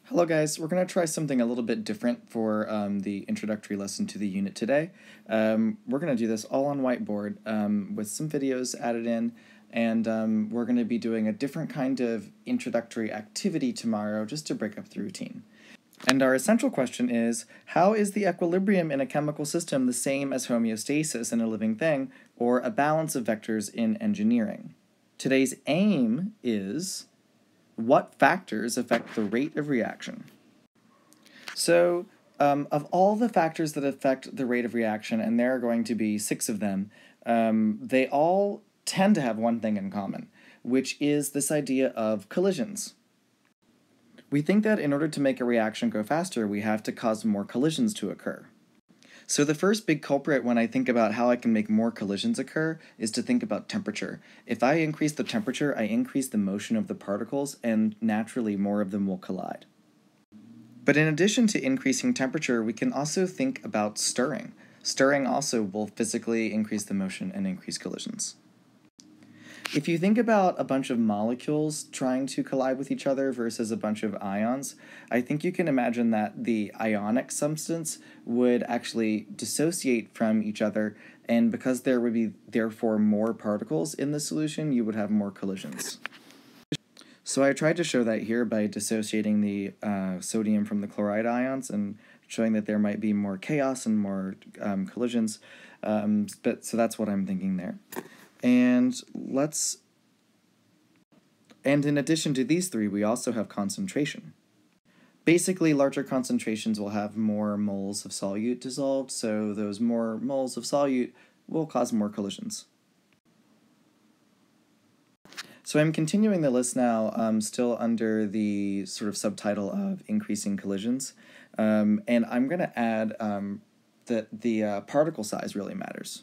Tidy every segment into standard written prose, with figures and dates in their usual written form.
Hello guys, we're going to try something a little bit different for the introductory lesson to the unit today. We're going to do this all on whiteboard with some videos added in, and we're going to be doing a different kind of introductory activity tomorrow just to break up the routine. And our essential question is, how is the equilibrium in a chemical system the same as homeostasis in a living thing, or a balance of vectors in engineering? Today's aim is, what factors affect the rate of reaction? So, of all the factors that affect the rate of reaction, and there are going to be 6 of them, they all tend to have one thing in common, which is this idea of collisions. We think that in order to make a reaction go faster, we have to cause more collisions to occur. So the first big culprit when I think about how I can make more collisions occur is to think about temperature. If I increase the temperature, I increase the motion of the particles, and naturally more of them will collide. But in addition to increasing temperature, we can also think about stirring. Stirring also will physically increase the motion and increase collisions. If you think about a bunch of molecules trying to collide with each other versus a bunch of ions, I think you can imagine that the ionic substance would actually dissociate from each other, and because there would be therefore more particles in the solution, you would have more collisions. So I tried to show that here by dissociating the sodium from the chloride ions and showing that there might be more chaos and more collisions. So that's what I'm thinking there. And in addition to these 3, we also have concentration. Basically, larger concentrations will have more moles of solute dissolved, so those more moles of solute will cause more collisions. So I'm continuing the list now, still under the sort of subtitle of increasing collisions, and I'm going to add that the particle size really matters.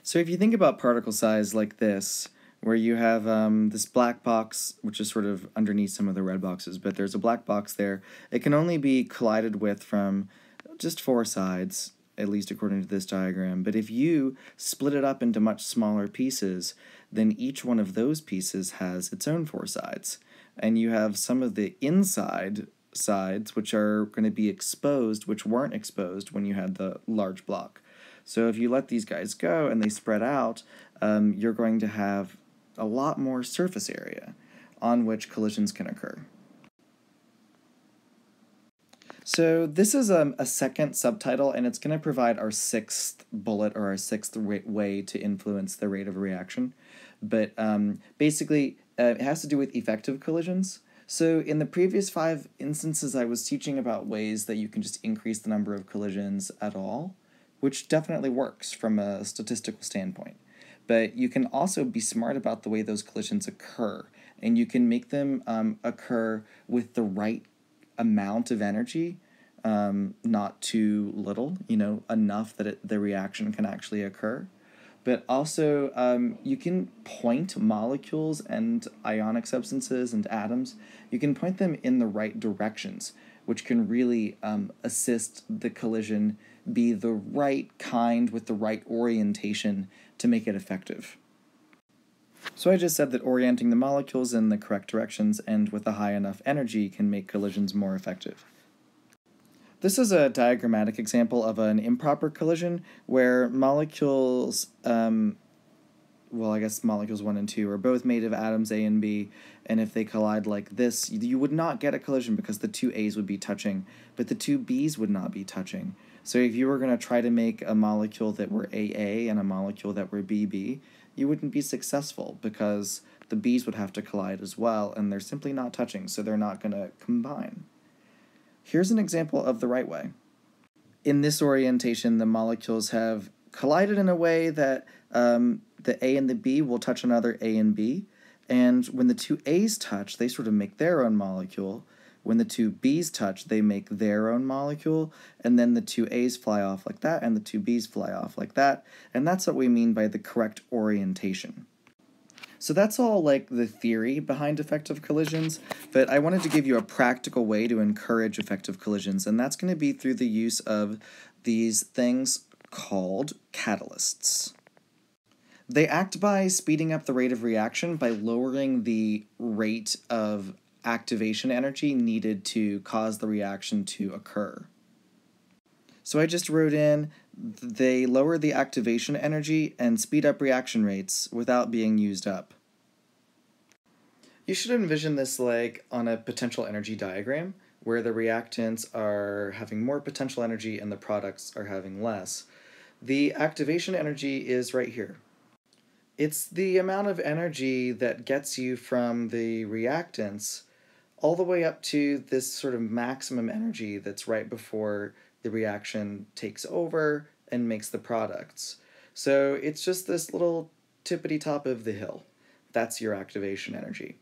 So if you think about particle size like this, where you have this black box, which is sort of underneath some of the red boxes, but there's a black box there, it can only be collided with from just 4 sides, at least according to this diagram. But if you split it up into much smaller pieces, then each one of those pieces has its own 4 sides. And you have some of the inside sides which are going to be exposed, which weren't exposed when you had the large block. So if you let these guys go and they spread out, you're going to have a lot more surface area on which collisions can occur. So this is a second subtitle, and it's going to provide our 6th bullet, or our 6th way to influence the rate of a reaction. But basically, it has to do with effective collisions. So in the previous 5 instances, I was teaching about ways that you can just increase the number of collisions at all, which definitely works from a statistical standpoint. But you can also be smart about the way those collisions occur, and you can make them occur with the right amount of energy, not too little, enough that the reaction can actually occur. But also, you can point molecules and ionic substances and atoms, you can point them in the right directions, which can really assist the collision be the right kind with the right orientation to make it effective. So I just said that orienting the molecules in the correct directions and with a high enough energy can make collisions more effective. This is a diagrammatic example of an improper collision where molecules, I guess molecules 1 and 2 are both made of atoms A and B, and if they collide like this, you would not get a collision because the 2 A's would be touching, but the 2 B's would not be touching. So if you were going to try to make a molecule that were AA and a molecule that were BB, you wouldn't be successful because the B's would have to collide as well, and they're simply not touching, so they're not going to combine. Here's an example of the right way. In this orientation, the molecules have collided in a way that the A and the B will touch another A and B, and when the 2 A's touch, they sort of make their own molecule. When the 2 B's touch, they make their own molecule, and then the 2 A's fly off like that, and the 2 B's fly off like that, and that's what we mean by the correct orientation. So that's all like the theory behind effective collisions, but I wanted to give you a practical way to encourage effective collisions, and that's going to be through the use of these things called catalysts. They act by speeding up the rate of reaction by lowering the rate of activation energy needed to cause the reaction to occur. So I just wrote in, they lower the activation energy and speed up reaction rates without being used up. You should envision this like on a potential energy diagram, where the reactants are having more potential energy and the products are having less. The activation energy is right here. It's the amount of energy that gets you from the reactants all the way up to this sort of maximum energy that's right before the reaction takes over and makes the products. So it's just this little tippity top of the hill. That's your activation energy.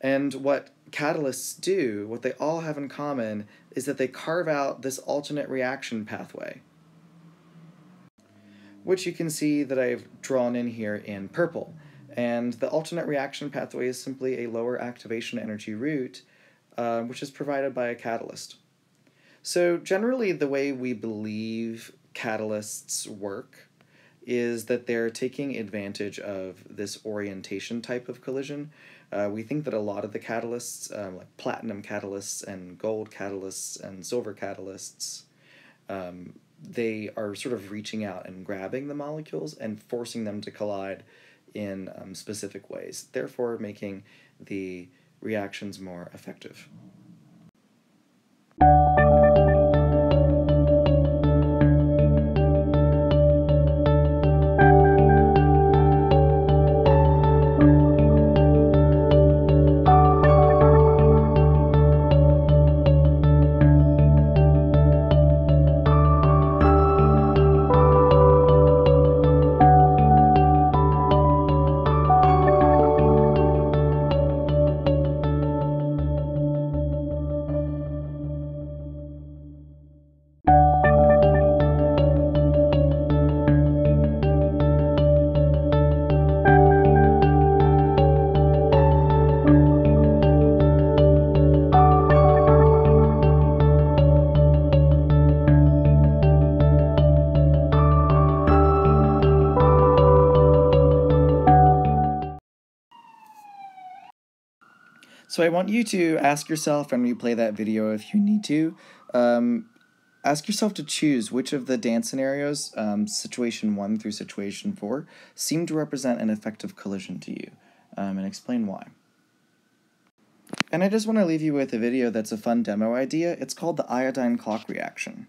And what catalysts do, what they all have in common, is that they carve out this alternate reaction pathway, which you can see that I've drawn in here in purple. And the alternate reaction pathway is simply a lower activation energy route, which is provided by a catalyst. So generally the way we believe catalysts work is that they're taking advantage of this orientation type of collision. We think that a lot of the catalysts, like platinum catalysts and gold catalysts and silver catalysts, they are sort of reaching out and grabbing the molecules and forcing them to collide in specific ways, therefore making the reactions more effective. So I want you to ask yourself and replay that video if you need to. Ask yourself to choose which of the dance scenarios, situation 1 through situation 4, seem to represent an effective collision to you, and explain why. And I just want to leave you with a video that's a fun demo idea. It's called the iodine clock reaction.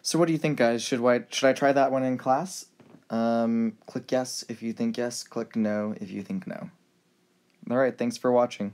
So what do you think, guys? Should I try that one in class? Click yes if you think yes, click no if you think no. Alright, thanks for watching.